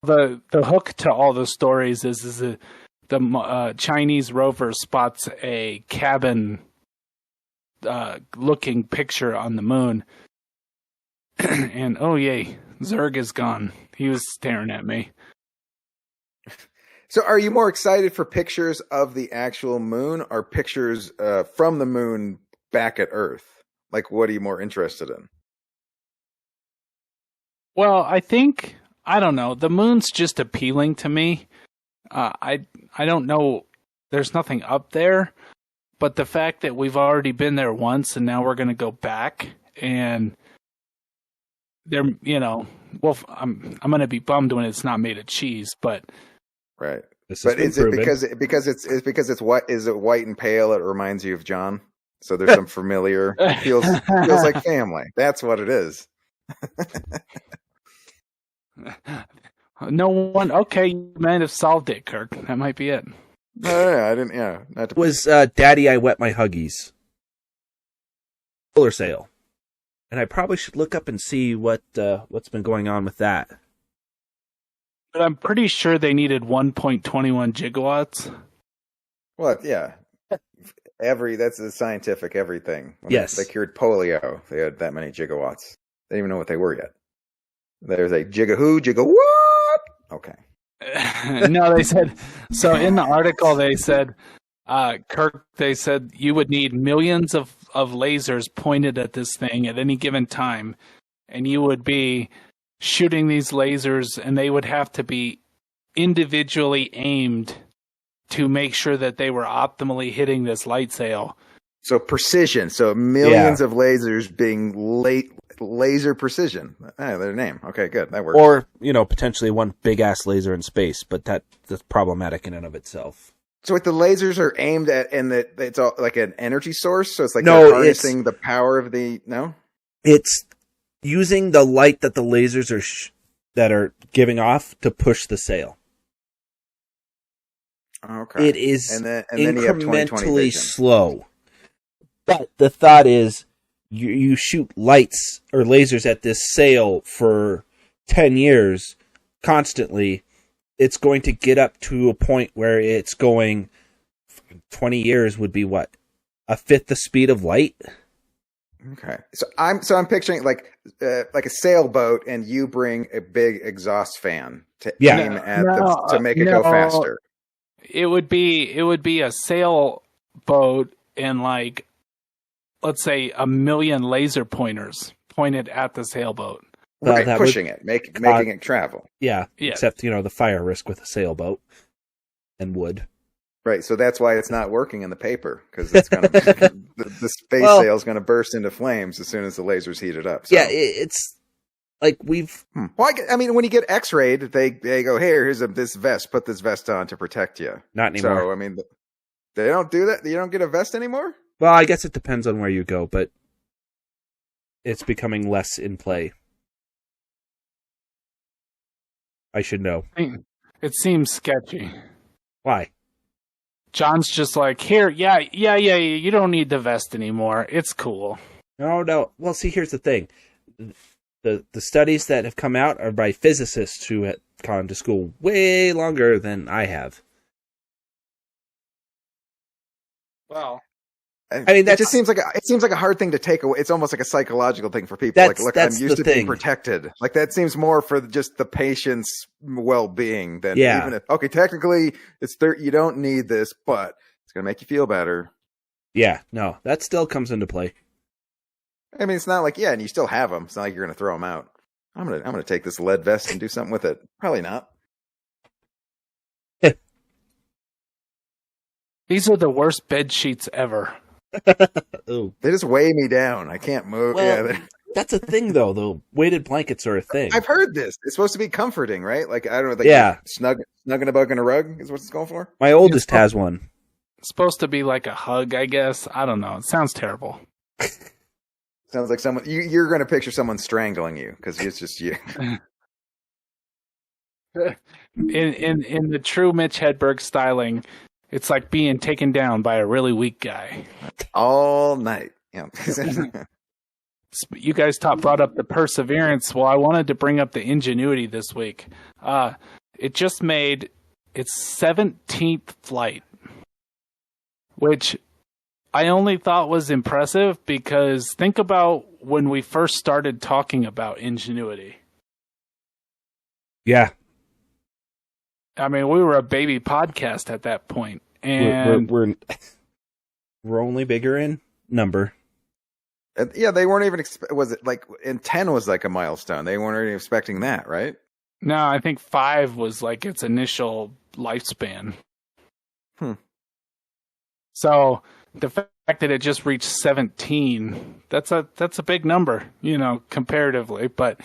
the hook to all the stories is the Chinese rover spots a cabin looking picture on the moon, and oh yay, Zurg is gone. He was staring at me. So are you more excited for pictures of the actual moon or pictures from the moon back at Earth? Like, what are you more interested in? Well, I don't know. The moon's just appealing to me. I don't know. There's nothing up there, but the fact that we've already been there once and now we're going to go back, and they're, well, I'm going to be bummed when it's not made of cheese, but right. But is it because it's white? Is it white and pale? It reminds you of John. So there's some familiar. Feels like family. That's what it is. No one. Okay, you might have solved it, Kirk. That might be it. I didn't. Yeah, it was Daddy, I Wet My Huggies solar sail, and I probably should look up and see what's been going on with that. But I'm pretty sure they needed 1.21 gigawatts. Well, yeah. That's a scientific everything. Yes. They cured polio. They had that many gigawatts. They didn't even know what they were yet. There's a gigawatt. Okay. No, they said, so in the article they said, Kirk, they said you would need millions of lasers pointed at this thing at any given time, and you would be shooting these lasers, and they would have to be individually aimed to make sure that they were optimally hitting this light sail. So precision. So millions of lasers being laser precision. Their name. Okay, good. That works. Or, potentially one big ass laser in space, but that's problematic in and of itself. So what the lasers are aimed at, and that it's all like an energy source. So it's like they're harnessing the power of the It's using the light that the lasers that are giving off to push the sail. Okay. It is and then incrementally slow. But the thought is, you shoot lights or lasers at this sail for 10 years constantly, it's going to get up to a point where it's going 20 years would be what? A fifth the speed of light? Okay. So I'm picturing like a sailboat, and you bring a big exhaust fan to aim at to make it go faster. It would be a sailboat and like, let's say 1 million laser pointers pointed at the sailboat. Right, pushing it, making it travel. Yeah, except the fire risk with a sailboat and wood. Right, so that's why it's not working in the paper, because it's going to the space sail is going to burst into flames as soon as the laser's heated up. So. Yeah, it's like we've. Well, I mean, when you get X-rayed, they go, "Hey, here's this vest. Put this vest on to protect you." Not anymore. So I mean, they don't do that. You don't get a vest anymore. Well, I guess it depends on where you go, but it's becoming less in play. I should know. It seems sketchy. Why? John's just like, here, yeah, you don't need the vest anymore. It's cool. No. Well, see, here's the thing. The studies that have come out are by physicists who have gone to school way longer than I have. Well, I mean, it just seems like a hard thing to take away. It's almost like a psychological thing for people. Like, look, I'm used to being protected. Like that seems more for just the patient's well-being than even if technically you don't need this, but it's gonna make you feel better. Yeah, no, that still comes into play. I mean, it's not like and you still have them. It's not like you're gonna throw them out. I'm gonna take this lead vest and do something with it. Probably not. These are the worst bed sheets ever. Ooh. They just weigh me down. I can't move. Well, that's a thing, though. The weighted blankets are a thing. I've heard this. It's supposed to be comforting, right? Like, I don't know. Like snugging a bug in a rug is what it's going for. My oldest has one. It's supposed to be like a hug, I guess. I don't know. It sounds terrible. Sounds like someone you're going to picture someone strangling you because it's just you. In the true Mitch Hedberg styling, it's like being taken down by a really weak guy. All night. Yeah. you guys brought up the Perseverance. Well, I wanted to bring up the Ingenuity this week. It just made its 17th flight, which I only thought was impressive because think about when we first started talking about Ingenuity. Yeah. I mean, we were a baby podcast at that point, and we're only bigger in number. Yeah, they weren't even. Was it like in 10 was like a milestone? They weren't even expecting that, right? No, I think 5 was like its initial lifespan. So the fact that it just reached 17, that's a big number, comparatively. But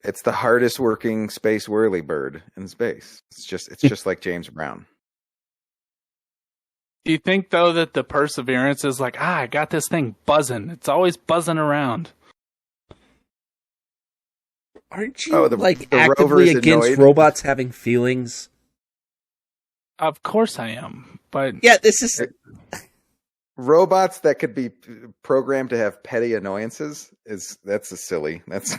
it's the hardest working space whirlybird in space. It's just like James Brown. Do you think, though, that the Perseverance is like, I got this thing buzzing. It's always buzzing around. Aren't you actively against robots having feelings? Of course I am, but yeah, this is robots that could be programmed to have petty annoyances. That's silly. That's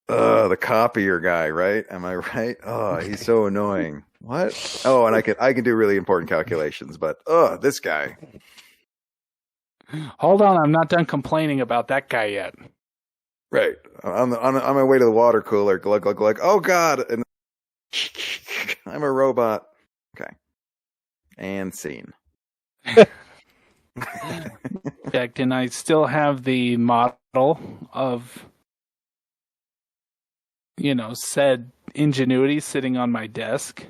the copier guy, right? Am I right? Oh, he's so annoying. What? Oh, and I can do really important calculations, but this guy. Hold on, I'm not done complaining about that guy yet. Right. On my way to the water cooler, glug, glug, glug. Oh, God. And I'm a robot. Okay. And scene. In fact, and I still have the model of, said Ingenuity sitting on my desk.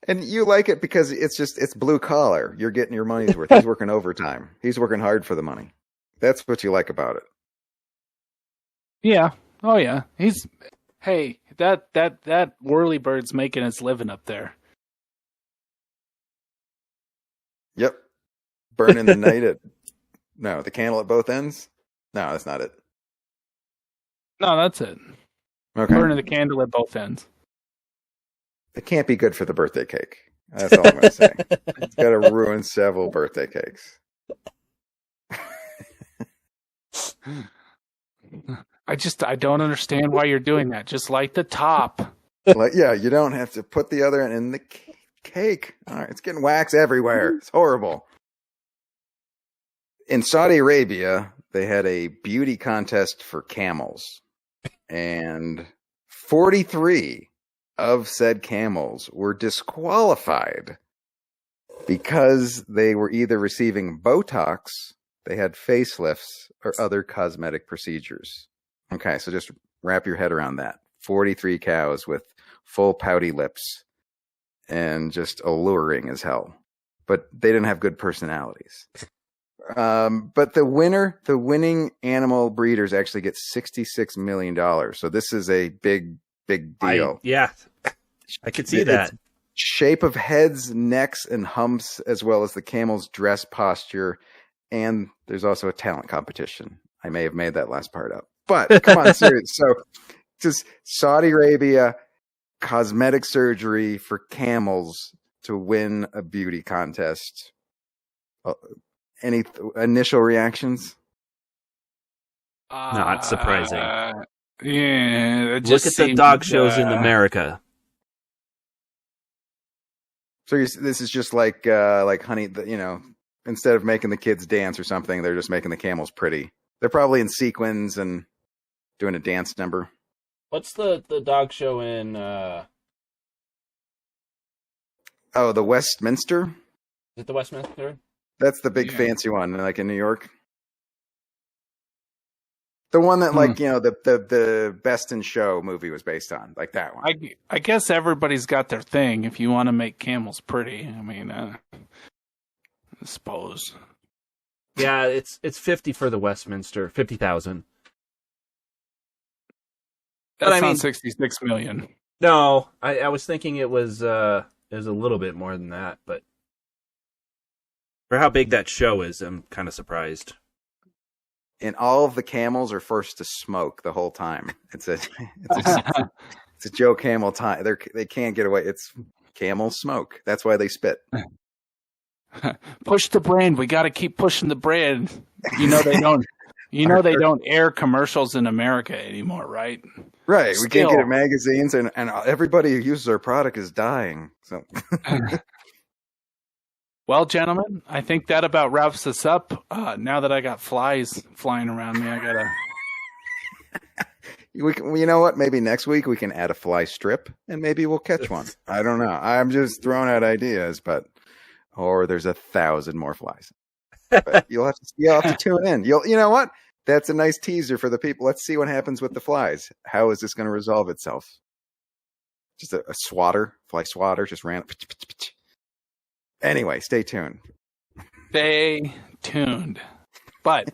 And you like it because it's blue collar. You're getting your money's worth. He's working overtime. He's working hard for the money. That's what you like about it. Yeah. Oh yeah. That whirlybird's making its living up there. Yep. Burning the night the candle at both ends? No, that's not it. No, that's it. Okay. Burning the candle at both ends. It can't be good for the birthday cake. That's all I'm going to say. It's got to ruin several birthday cakes. I don't understand why you're doing that. Just light the top. You don't have to put the other end in the cake. All right, it's getting wax everywhere. It's horrible. In Saudi Arabia, they had a beauty contest for camels. And 43 of said camels were disqualified because they were either receiving Botox, they had facelifts, or other cosmetic procedures. Okay, so just wrap your head around that. 43 cows with full pouty lips and just alluring as hell. But they didn't have good personalities. But the winning animal breeders actually get $66 million. So this is a big deal. I could see that. Shape of heads, necks, and humps, as well as the camel's dress posture. And there's also a talent competition. I may have made that last part up. But come on, serious. So just Saudi Arabia, cosmetic surgery for camels to win a beauty contest. Any initial reactions? Not surprising. Yeah. Look at the dog shows in America. So this is just like Honey, instead of making the kids dance or something, they're just making the camels pretty. They're probably in sequins and doing a dance number. What's the dog show in? The Westminster? Is it the Westminster? That's the big fancy one, like in New York. The one that, the Best in Show movie was based on, like that one. I guess everybody's got their thing. If you want to make camels pretty, I mean, I suppose. Yeah, it's 50 for the Westminster, 50,000. That's not 66 million. No, I was thinking it was a little bit more than that, but for how big that show is, I'm kind of surprised. And all of the camels are forced to smoke the whole time. It's a Joe Camel time. They can't get away. It's camel smoke. That's why they spit. Push the brand. We got to keep pushing the brand. You know they don't. You know they don't air commercials in America anymore, right? Right. We can't get it in magazines, and everybody who uses our product is dying. So. Well, gentlemen, I think that about wraps us up. Now that I got flies flying around me, I gotta. You know what? Maybe next week we can add a fly strip, and maybe we'll catch one. I don't know. I'm just throwing out ideas, or there's 1,000 more flies. But you'll have to tune in. You know what? That's a nice teaser for the people. Let's see what happens with the flies. How is this going to resolve itself? Just a fly swatter, just ran. Anyway, stay tuned. Stay tuned. But